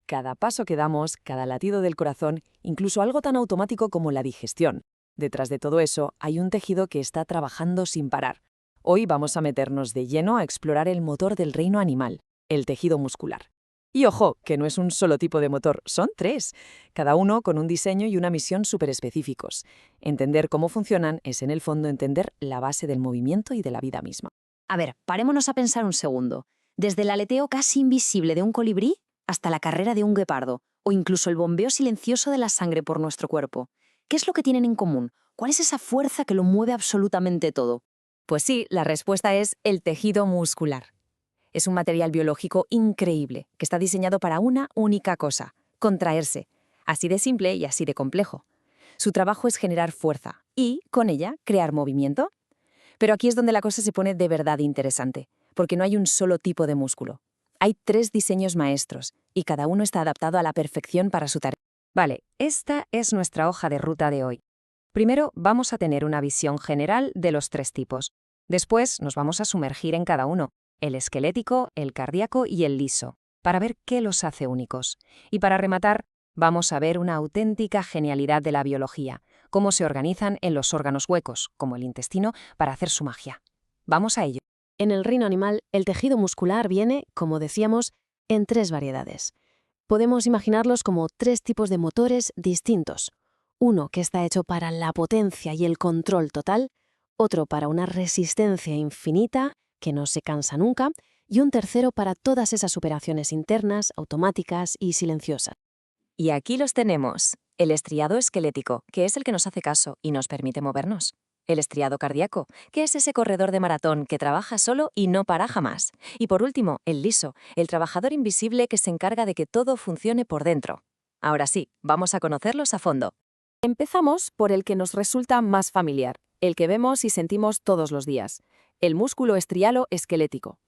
cada paso que damos, cada latido del corazón, incluso algo tan automático como la digestión. Detrás de todo eso hay un tejido que está trabajando sin parar. Hoy vamos a meternos de lleno a explorar el motor del reino animal, el tejido muscular. Y ojo, que no es un solo tipo de motor, son 3, cada uno con un diseño y una misión súper específicos. Entender cómo funcionan es en el fondo entender la base del movimiento y de la vida misma. A ver, parémonos a pensar un segundo. Desde el aleteo casi invisible de un colibrí hasta la carrera de un guepardo, o incluso el bombeo silencioso de la sangre por nuestro cuerpo. ¿Qué es lo que tienen en común? ¿Cuál es esa fuerza que lo mueve absolutamente todo? Pues sí, la respuesta es el tejido muscular. Es un material biológico increíble, que está diseñado para una única cosa: contraerse. Así de simple y así de complejo. Su trabajo es generar fuerza y, con ella, crear movimiento. Pero aquí es donde la cosa se pone de verdad interesante, porque no hay un solo tipo de músculo. Hay 3 diseños maestros, y cada uno está adaptado a la perfección para su tarea. Vale, esta es nuestra hoja de ruta de hoy. Primero vamos a tener una visión general de los 3 tipos. Después nos vamos a sumergir en cada uno, el esquelético, el cardíaco y el liso, para ver qué los hace únicos. Y para rematar, vamos a ver una auténtica genialidad de la biología, cómo se organizan en los órganos huecos, como el intestino, para hacer su magia. Vamos a ello. En el reino animal, el tejido muscular viene, como decíamos, en 3 variedades. Podemos imaginarlos como 3 tipos de motores distintos. Uno que está hecho para la potencia y el control total, otro para una resistencia infinita, que no se cansa nunca, y un tercero para todas esas operaciones internas, automáticas y silenciosas. Y aquí los tenemos. El estriado esquelético, que es el que nos hace caso y nos permite movernos. El estriado cardíaco, que es ese corredor de maratón que trabaja solo y no para jamás. Y por último, el liso, el trabajador invisible que se encarga de que todo funcione por dentro. Ahora sí, vamos a conocerlos a fondo. Empezamos por el que nos resulta más familiar, el que vemos y sentimos todos los días, el músculo estrialo esquelético.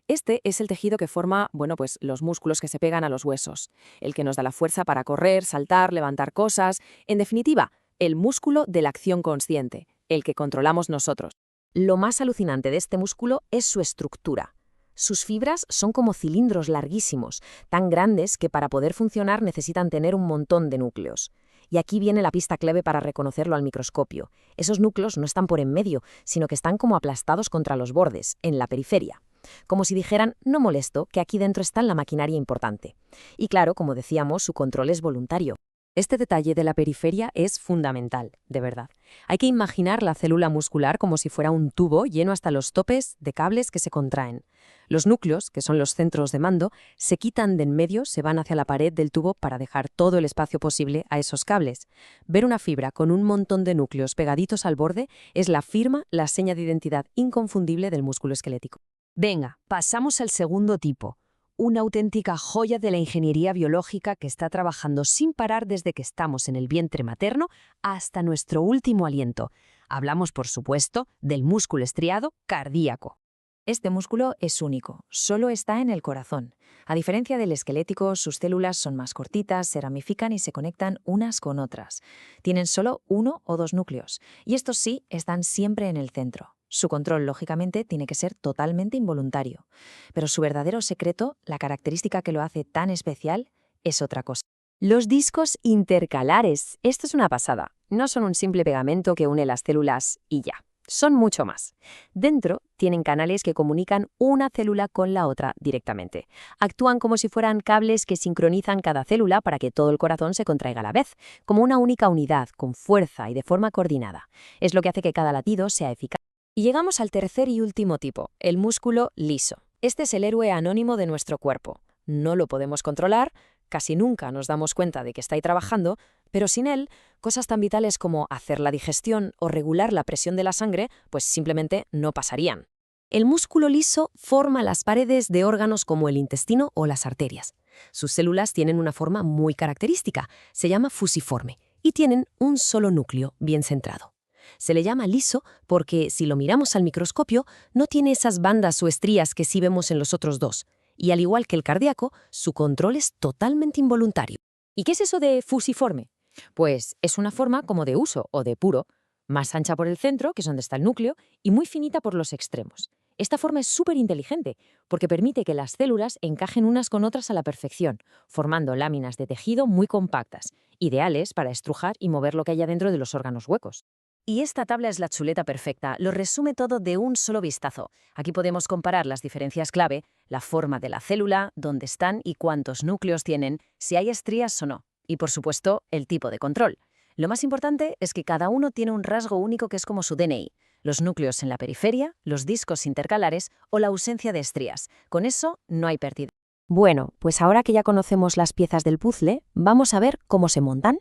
Este es el tejido que forma, pues los músculos que se pegan a los huesos, el que nos da la fuerza para correr, saltar, levantar cosas, en definitiva, el músculo de la acción consciente, el que controlamos nosotros. Lo más alucinante de este músculo es su estructura. Sus fibras son como cilindros larguísimos, tan grandes que para poder funcionar necesitan tener un montón de núcleos. Y aquí viene la pista clave para reconocerlo al microscopio. Esos núcleos no están por en medio, sino que están como aplastados contra los bordes, en la periferia. Como si dijeran, no molesto, que aquí dentro está la maquinaria importante. Y claro, como decíamos, su control es voluntario. Este detalle de la periferia es fundamental, de verdad. Hay que imaginar la célula muscular como si fuera un tubo lleno hasta los topes de cables que se contraen. Los núcleos, que son los centros de mando, se quitan de en medio, se van hacia la pared del tubo para dejar todo el espacio posible a esos cables. Ver una fibra con un montón de núcleos pegaditos al borde es la firma, la seña de identidad inconfundible del músculo esquelético. Venga, pasamos al segundo tipo. Una auténtica joya de la ingeniería biológica que está trabajando sin parar desde que estamos en el vientre materno hasta nuestro último aliento. Hablamos, por supuesto, del músculo estriado cardíaco. Este músculo es único, solo está en el corazón. A diferencia del esquelético, sus células son más cortitas, se ramifican y se conectan unas con otras. Tienen solo 1 o 2 núcleos, y estos sí están siempre en el centro. Su control, lógicamente, tiene que ser totalmente involuntario. Pero su verdadero secreto, la característica que lo hace tan especial, es otra cosa. Los discos intercalares. Esto es una pasada. No son un simple pegamento que une las células y ya. Son mucho más. Dentro tienen canales que comunican una célula con la otra directamente. Actúan como si fueran cables que sincronizan cada célula para que todo el corazón se contraiga a la vez, como una única unidad, con fuerza y de forma coordinada. Es lo que hace que cada latido sea eficaz. Y llegamos al tercer y último tipo, el músculo liso. Este es el héroe anónimo de nuestro cuerpo. No lo podemos controlar, casi nunca nos damos cuenta de que está ahí trabajando, pero sin él, cosas tan vitales como hacer la digestión o regular la presión de la sangre, pues simplemente no pasarían. El músculo liso forma las paredes de órganos como el intestino o las arterias. Sus células tienen una forma muy característica, se llama fusiforme, y tienen un solo núcleo bien centrado. Se le llama liso porque, si lo miramos al microscopio, no tiene esas bandas o estrías que sí vemos en los otros dos. Y al igual que el cardíaco, su control es totalmente involuntario. ¿Y qué es eso de fusiforme? Pues es una forma como de uso o de puro, más ancha por el centro, que es donde está el núcleo, y muy finita por los extremos. Esta forma es súper inteligente porque permite que las células encajen unas con otras a la perfección, formando láminas de tejido muy compactas, ideales para estrujar y mover lo que haya dentro de los órganos huecos. Y esta tabla es la chuleta perfecta, lo resume todo de un solo vistazo. Aquí podemos comparar las diferencias clave, la forma de la célula, dónde están y cuántos núcleos tienen, si hay estrías o no. Y por supuesto, el tipo de control. Lo más importante es que cada uno tiene un rasgo único que es como su DNI. Los núcleos en la periferia, los discos intercalares o la ausencia de estrías. Con eso no hay pérdida. Bueno, pues ahora que ya conocemos las piezas del puzzle, vamos a ver cómo se montan.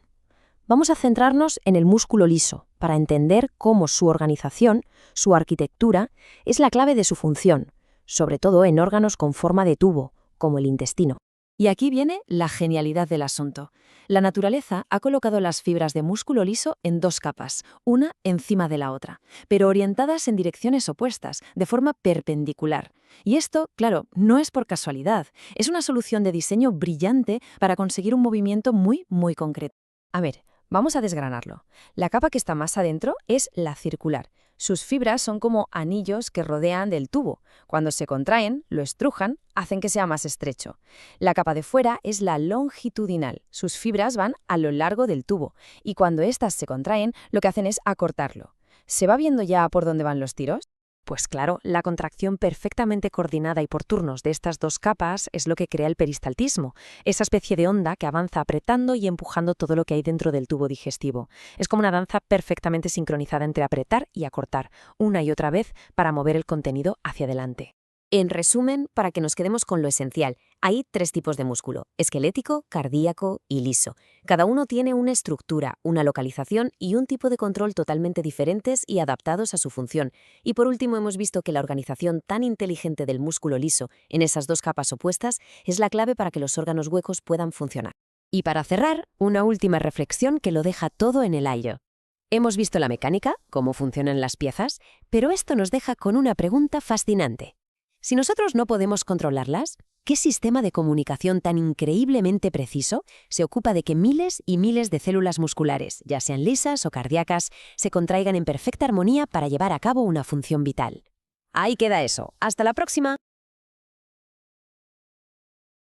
Vamos a centrarnos en el músculo liso, para entender cómo su organización, su arquitectura, es la clave de su función, sobre todo en órganos con forma de tubo, como el intestino. Y aquí viene la genialidad del asunto. La naturaleza ha colocado las fibras de músculo liso en dos capas, una encima de la otra, pero orientadas en direcciones opuestas, de forma perpendicular. Y esto, claro, no es por casualidad, es una solución de diseño brillante para conseguir un movimiento muy, muy concreto. A ver, vamos a desgranarlo. La capa que está más adentro es la circular. Sus fibras son como anillos que rodean del tubo. Cuando se contraen, lo estrujan, hacen que sea más estrecho. La capa de fuera es la longitudinal. Sus fibras van a lo largo del tubo y cuando éstas se contraen, lo que hacen es acortarlo. ¿Se va viendo ya por dónde van los tiros? Pues claro, la contracción perfectamente coordinada y por turnos de estas dos capas es lo que crea el peristaltismo, esa especie de onda que avanza apretando y empujando todo lo que hay dentro del tubo digestivo. Es como una danza perfectamente sincronizada entre apretar y acortar, una y otra vez para mover el contenido hacia adelante. En resumen, para que nos quedemos con lo esencial, hay tres tipos de músculo: esquelético, cardíaco y liso. Cada uno tiene una estructura, una localización y un tipo de control totalmente diferentes y adaptados a su función. Y por último, hemos visto que la organización tan inteligente del músculo liso en esas dos capas opuestas es la clave para que los órganos huecos puedan funcionar. Y para cerrar, una última reflexión que lo deja todo en el aire. Hemos visto la mecánica, cómo funcionan las piezas, pero esto nos deja con una pregunta fascinante. Si nosotros no podemos controlarlas, ¿qué sistema de comunicación tan increíblemente preciso se ocupa de que miles y miles de células musculares, ya sean lisas o cardíacas, se contraigan en perfecta armonía para llevar a cabo una función vital? Ahí queda eso. ¡Hasta la próxima!